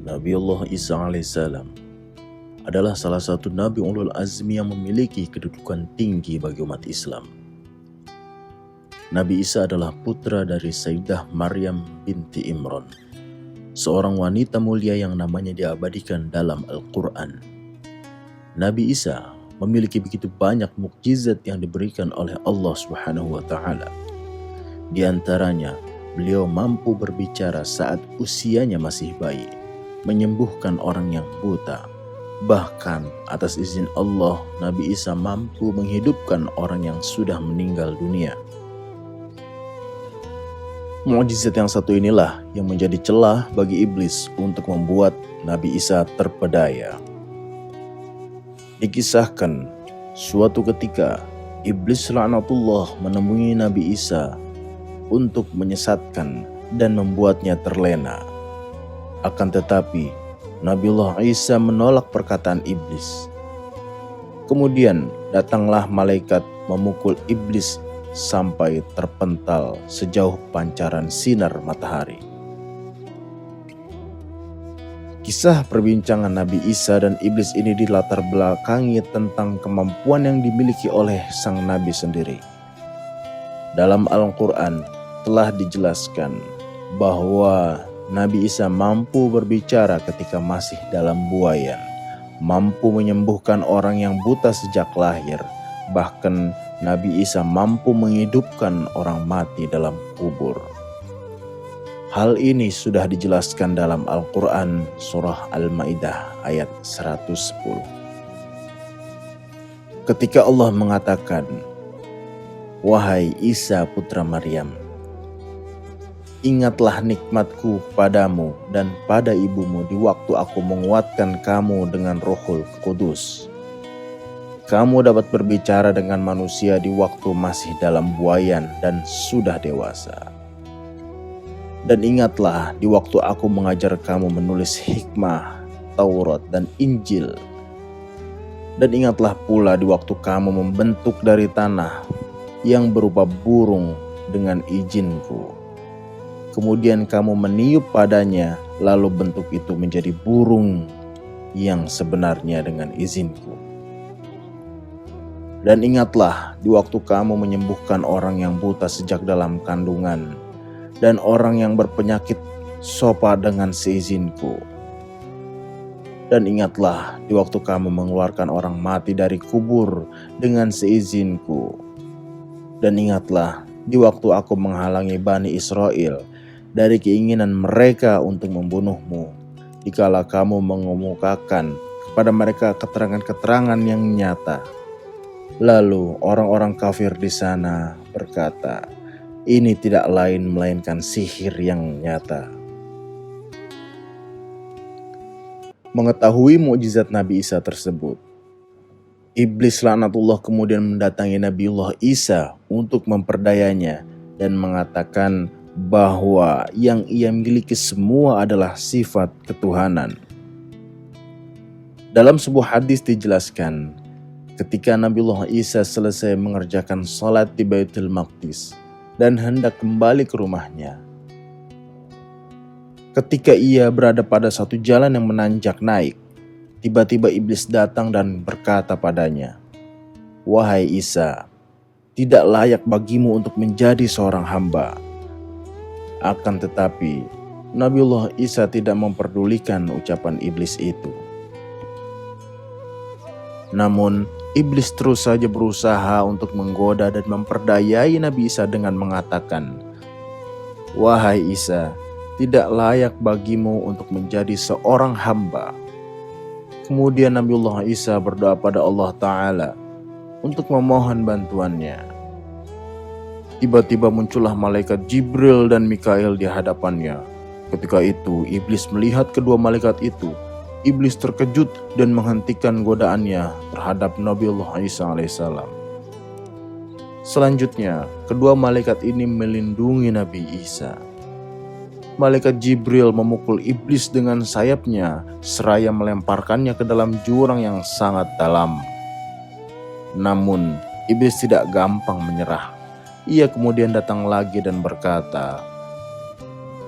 Nabiullah Isa alaihissalam adalah salah satu Nabi Ulul Azmi yang memiliki kedudukan tinggi bagi umat Islam. Nabi Isa adalah putra dari Sayyidah Maryam binti Imran, seorang wanita mulia yang namanya diabadikan dalam Al-Quran. Nabi Isa memiliki begitu banyak mukjizat yang diberikan oleh Allah Subhanahu wa Ta'ala. Di antaranya, beliau mampu berbicara saat usianya masih bayi, menyembuhkan orang yang buta. Bahkan atas izin Allah, Nabi Isa mampu menghidupkan orang yang sudah meninggal dunia. Mukjizat yang satu inilah yang menjadi celah bagi iblis untuk membuat Nabi Isa terpedaya. Dikisahkan, suatu ketika iblis laknatullah menemui Nabi Isa untuk menyesatkan dan membuatnya terlena. Akan tetapi, Nabiullah Isa menolak perkataan iblis. Kemudian datanglah malaikat memukul iblis sampai terpental sejauh pancaran sinar matahari. Kisah perbincangan Nabi Isa dan iblis ini dilatar belakangi tentang kemampuan yang dimiliki oleh sang Nabi sendiri. Dalam Al-Quran telah dijelaskan bahwa Nabi Isa mampu berbicara ketika masih dalam buayan, mampu menyembuhkan orang yang buta sejak lahir, bahkan Nabi Isa mampu menghidupkan orang mati dalam kubur. Hal ini sudah dijelaskan dalam Al-Quran surah Al-Ma'idah ayat 110. Ketika Allah mengatakan, "Wahai Isa putra Maryam, ingatlah nikmatku padamu dan pada ibumu di waktu aku menguatkan kamu dengan Rohul Kudus. Kamu dapat berbicara dengan manusia di waktu masih dalam buayan dan sudah dewasa. Dan ingatlah di waktu aku mengajar kamu menulis hikmah, Taurat dan Injil. Dan ingatlah pula di waktu kamu membentuk dari tanah yang berupa burung dengan izinku. Kemudian kamu meniup padanya, lalu bentuk itu menjadi burung yang sebenarnya dengan izinku. Dan ingatlah di waktu kamu menyembuhkan orang yang buta sejak dalam kandungan, dan orang yang berpenyakit sopa dengan seizinku. Dan ingatlah di waktu kamu mengeluarkan orang mati dari kubur dengan seizinku. Dan ingatlah di waktu aku menghalangi Bani Israel dari keinginan mereka untuk membunuhmu, dikala kamu mengemukakan kepada mereka keterangan-keterangan yang nyata. Lalu orang-orang kafir di sana berkata, ini tidak lain melainkan sihir yang nyata." Mengetahui mukjizat Nabi Isa tersebut, iblis laknatullah kemudian mendatangi Nabiullah Isa untuk memperdayanya dan mengatakan bahwa yang ia miliki semua adalah sifat ketuhanan. Dalam sebuah hadis dijelaskan, ketika Nabiullah Isa selesai mengerjakan salat di Baitul Maqdis dan hendak kembali ke rumahnya, ketika ia berada pada satu jalan yang menanjak naik, tiba-tiba iblis datang dan berkata padanya, "Wahai Isa, tidak layak bagimu untuk menjadi seorang hamba." Akan tetapi, Nabiullah Isa tidak memperdulikan ucapan iblis itu. Namun, iblis terus saja berusaha untuk menggoda dan memperdayai Nabi Isa dengan mengatakan, "Wahai Isa, tidak layak bagimu untuk menjadi seorang hamba." Kemudian Nabiullah Isa berdoa pada Allah Ta'ala untuk memohon bantuannya. Tiba-tiba muncullah malaikat Jibril dan Mikail di hadapannya. Ketika itu, iblis melihat kedua malaikat itu. Iblis terkejut dan menghentikan godaannya terhadap Nabiullah Isa alaihissalam. Selanjutnya, kedua malaikat ini melindungi Nabi Isa. Malaikat Jibril memukul iblis dengan sayapnya seraya melemparkannya ke dalam jurang yang sangat dalam. Namun, iblis tidak gampang menyerah. Ia kemudian datang lagi dan berkata,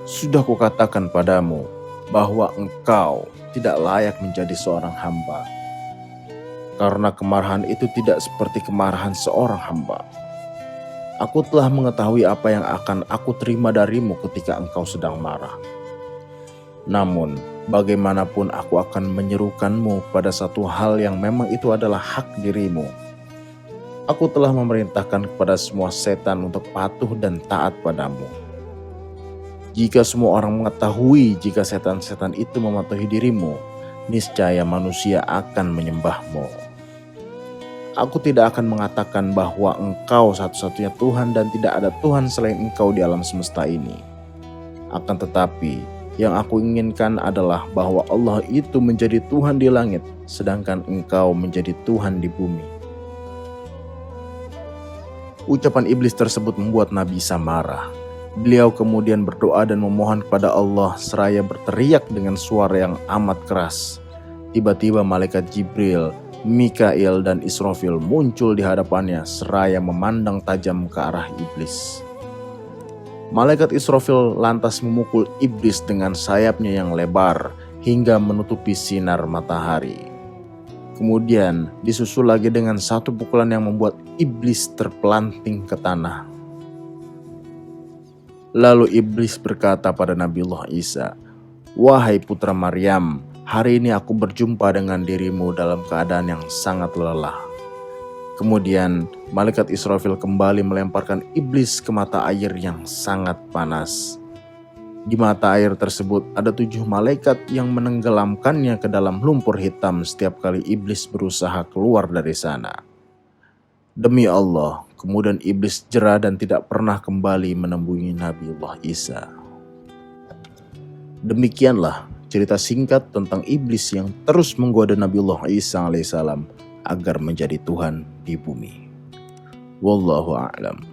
"Sudah kukatakan padamu, bahwa engkau tidak layak menjadi seorang hamba. Karena kemarahan itu tidak seperti kemarahan seorang hamba. Aku telah mengetahui apa yang akan aku terima darimu ketika engkau sedang marah. Namun, bagaimanapun aku akan menyerukanmu pada satu hal yang memang itu adalah hak dirimu. Aku telah memerintahkan kepada semua setan untuk patuh dan taat padamu. Jika semua orang mengetahui jika setan-setan itu mematuhi dirimu, niscaya manusia akan menyembahmu. Aku tidak akan mengatakan bahwa engkau satu-satunya Tuhan dan tidak ada Tuhan selain engkau di alam semesta ini. Akan tetapi, yang aku inginkan adalah bahwa Allah itu menjadi Tuhan di langit, sedangkan engkau menjadi Tuhan di bumi. Ucapan iblis tersebut membuat Nabi Isa marah. Beliau kemudian berdoa dan memohon kepada Allah seraya berteriak dengan suara yang amat keras. Tiba-tiba malaikat Jibril, Mikail dan Israfil muncul di hadapannya seraya memandang tajam ke arah iblis. Malaikat Israfil lantas memukul iblis dengan sayapnya yang lebar hingga menutupi sinar matahari. Kemudian disusul lagi dengan satu pukulan yang membuat iblis terpelanting ke tanah. Lalu iblis berkata pada Nabiullah Isa, "Wahai putra Maryam, hari ini aku berjumpa dengan dirimu dalam keadaan yang sangat lelah." Kemudian malaikat Israfil kembali melemparkan iblis ke mata air yang sangat panas. Di mata air tersebut ada 7 malaikat yang menenggelamkannya ke dalam lumpur hitam setiap kali iblis berusaha keluar dari sana. Demi Allah, kemudian iblis jera dan tidak pernah kembali menemui Nabiullah Isa. Demikianlah cerita singkat tentang iblis yang terus menggoda Nabiullah Isa alaihissalam agar menjadi Tuhan di bumi. Wallahu a'lam.